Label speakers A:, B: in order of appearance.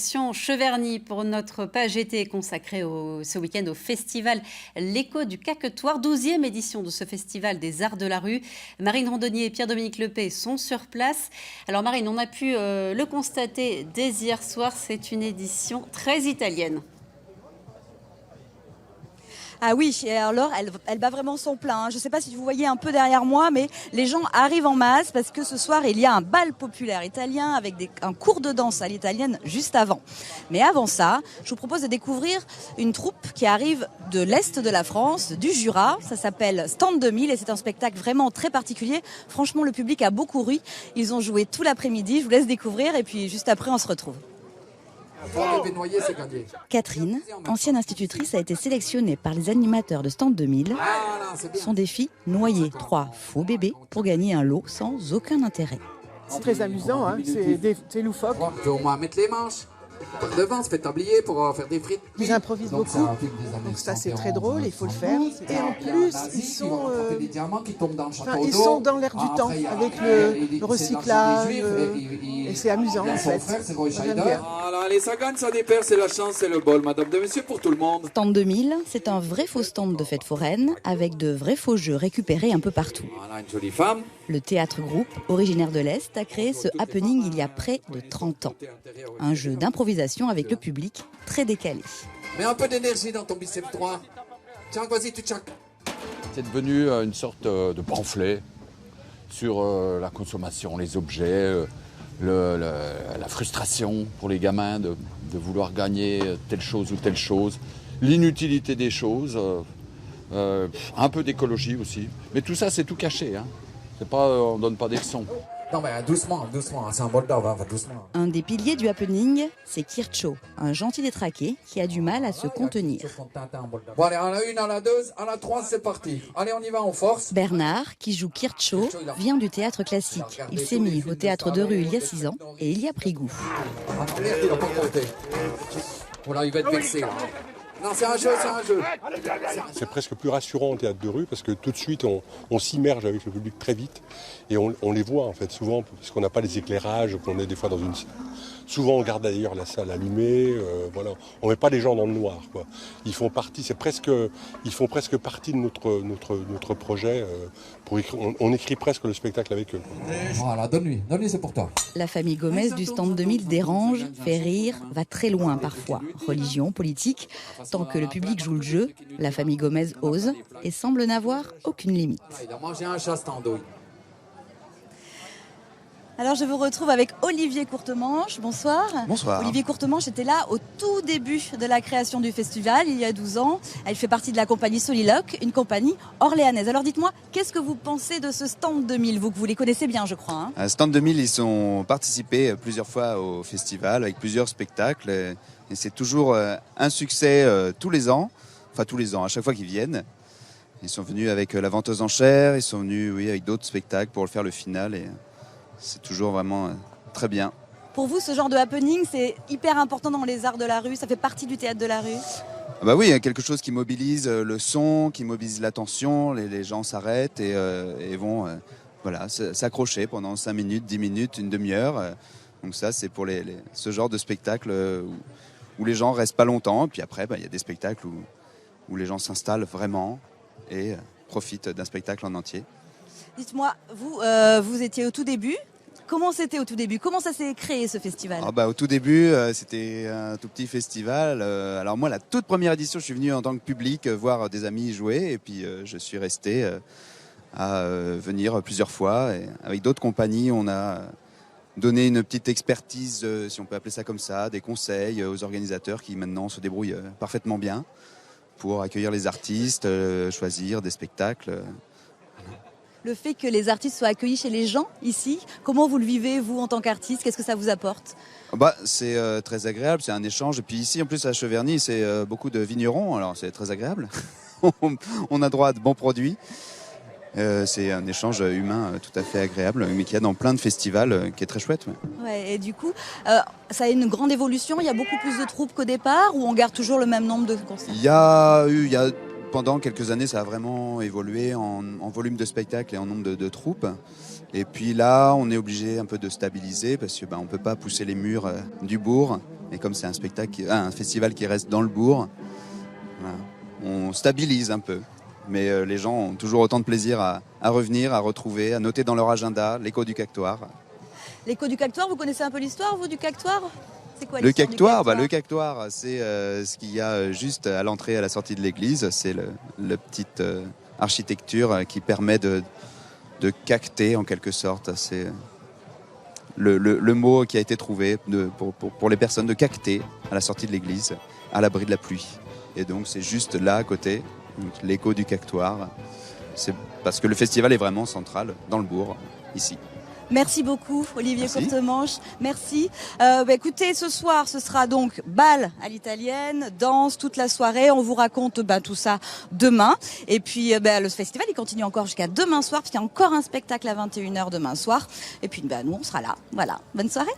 A: direction Cheverny pour notre page été consacrée ce week-end au festival L'écho du Caquetoire, 12e édition de ce festival des arts de la rue. Marine Randonnier et Pierre-Dominique Lepay sont sur place. Alors Marine, on a pu le constater dès hier soir, c'est une édition très italienne.
B: Ah oui, et alors elle bat vraiment son plein. Je ne sais pas si vous voyez un peu derrière moi, mais les gens arrivent en masse parce que ce soir, il y a un bal populaire italien avec un cours de danse à l'italienne juste avant. Mais avant ça, je vous propose de découvrir une troupe qui arrive de l'Est de la France, du Jura. Ça s'appelle Stand 2000 et c'est un spectacle vraiment très particulier. Franchement, le public a beaucoup ri. Ils ont joué tout l'après-midi. Je vous laisse découvrir et puis juste après, on se retrouve. Catherine, ancienne institutrice, a été sélectionnée par les animateurs de Stand 2000. Son défi, noyer 3 faux bébés pour gagner un lot sans aucun intérêt.
C: C'est très amusant, hein, c'est loufoque.
D: On peut au moins mettre les manches. Devant, se fait tablier pour faire des frites.
C: Ils improvisent beaucoup, donc ça c'est très drôle, il faut le faire. Et en plus, ils sont dans l'air du temps, avec le recyclage, et c'est amusant en fait. J'aime bien.
D: Voilà, les sagans, ça déperd, c'est la chance, c'est le bol, madame de monsieur, pour tout le monde.
B: Stand 2000, c'est un vrai faux stand de fête foraine, avec de vrais faux jeux récupérés un peu partout.
D: Voilà, une jolie femme.
B: Le théâtre groupe, originaire de l'Est, a créé ce happening il y a près de 30 ans. Un jeu d'improvisation avec le public très décalé.
D: Mets un peu d'énergie dans ton biceps droit. Tiens, vas-y, tu tchac.
E: C'est devenu une sorte de pamphlet sur la consommation, les objets, la frustration pour les gamins de vouloir gagner telle chose ou telle chose, l'inutilité des choses, un peu d'écologie aussi. Mais tout ça, c'est tout caché, hein. C'est pas, on donne pas des leçons.
D: Non mais doucement, c'est un bol d'or, va doucement.
B: Un des piliers du happening, c'est Kircho, un gentil détraqué qui a du mal à se contenir.
D: Bon allez, à la 1, à la 2, à la 3, c'est parti. Allez, on y va, on force.
B: Bernard, qui joue Kircho, vient du théâtre classique. Il s'est mis au théâtre de rue il y a 6 ans et il y a pris goût.
D: Il va pas compter. Voilà, il va être vexé là. Non, c'est un jeu, c'est un jeu.
F: C'est presque plus rassurant en théâtre de rue parce que tout de suite on s'immerge avec le public très vite et on les voit en fait souvent parce qu'on n'a pas les éclairages, qu'on est des fois dans une... Souvent on garde d'ailleurs la salle allumée, voilà. On met pas les gens dans le noir, quoi. Ils font partie partie de notre projet. On écrit presque le spectacle avec eux.
D: Voilà, donne-lui, c'est pour toi.
B: La famille Gomez du Stand 2000 dérange, fait rire, va très loin parfois. Religion, politique, tant que le public joue le jeu, la famille Gomez ose et semble n'avoir aucune limite.
D: Il a mangé un chat, cette andouille.
B: Alors je vous retrouve avec Olivier Courtemanche, bonsoir.
G: Bonsoir.
B: Olivier Courtemanche était là au tout début de la création du festival, il y a 12 ans. Elle fait partie de la compagnie Soliloque, une compagnie orléanaise. Alors dites-moi, qu'est-ce que vous pensez de ce Stand 2000 vous les connaissez bien, je crois.
G: À Stand 2000, ils ont participé plusieurs fois au festival avec plusieurs spectacles. Et c'est toujours un succès tous les ans, à chaque fois qu'ils viennent. Ils sont venus avec la vente aux enchères, ils sont venus avec d'autres spectacles pour faire le final. Et c'est toujours vraiment très bien.
B: Pour vous, ce genre de happening, c'est hyper important dans les arts de la rue, ça fait partie du théâtre de la rue?
G: Bah oui, il y a quelque chose qui mobilise le son, qui mobilise l'attention, les gens s'arrêtent et vont s'accrocher pendant 5 minutes, 10 minutes, une demi-heure. Donc ça, c'est pour ce genre de spectacle où les gens restent pas longtemps. Puis après, il y a des spectacles où les gens s'installent vraiment et profitent d'un spectacle en entier.
B: Dites-moi, vous étiez au tout début. Comment c'était au tout début? Comment ça s'est créé ce festival?
G: Au tout début, c'était un tout petit festival. Alors moi, la toute première édition, je suis venu en tant que public voir des amis jouer. Et puis je suis resté à venir plusieurs fois. Et avec d'autres compagnies, on a donné une petite expertise, si on peut appeler ça comme ça, des conseils aux organisateurs qui maintenant se débrouillent parfaitement bien pour accueillir les artistes, choisir des spectacles.
B: Le fait que les artistes soient accueillis chez les gens ici, comment vous le vivez, vous, en tant qu'artiste? Qu'est-ce que ça vous apporte?
G: C'est très agréable, c'est un échange. Et puis ici, en plus, à Cheverny, c'est beaucoup de vignerons, alors c'est très agréable. On a droit à de bons produits. C'est un échange humain tout à fait agréable, mais qu'il y a dans plein de festivals, qui est très chouette.
B: Ouais, et du coup, ça a une grande évolution. Il y a beaucoup plus de troupes qu'au départ, ou on garde toujours le même nombre de concerts?
G: Il y a pendant quelques années, ça a vraiment évolué en volume de spectacles et en nombre de troupes. Et puis là, on est obligé un peu de stabiliser parce que on peut pas pousser les murs du bourg. Et comme c'est un festival qui reste dans le bourg, voilà, on stabilise un peu. Mais les gens ont toujours autant de plaisir à revenir, à retrouver, à noter dans leur agenda l'écho du Cactoire.
B: L'écho du Cactoire, vous connaissez un peu l'histoire, vous, du Cactoire? C'est quoi
G: Le
B: l'histoire du
G: Cactoire, le Cactoire, c'est ce qu'il y a juste à l'entrée, à la sortie de l'église. C'est la petite architecture qui permet de cacter en quelque sorte. C'est le mot qui a été trouvé pour les personnes, de cacter à la sortie de l'église, à l'abri de la pluie. Et donc c'est juste là à côté, donc, l'écho du Cactoire. C'est parce que le festival est vraiment central dans le bourg, ici.
B: Merci beaucoup, Olivier
G: Merci.
B: Courtemanche. Merci. Écoutez, ce soir, ce sera donc bal à l'italienne, danse toute la soirée. On vous raconte tout ça demain. Et puis, le festival, il continue encore jusqu'à demain soir, parce qu'il y a encore un spectacle à 21h demain soir. Et puis, nous, on sera là. Voilà. Bonne soirée.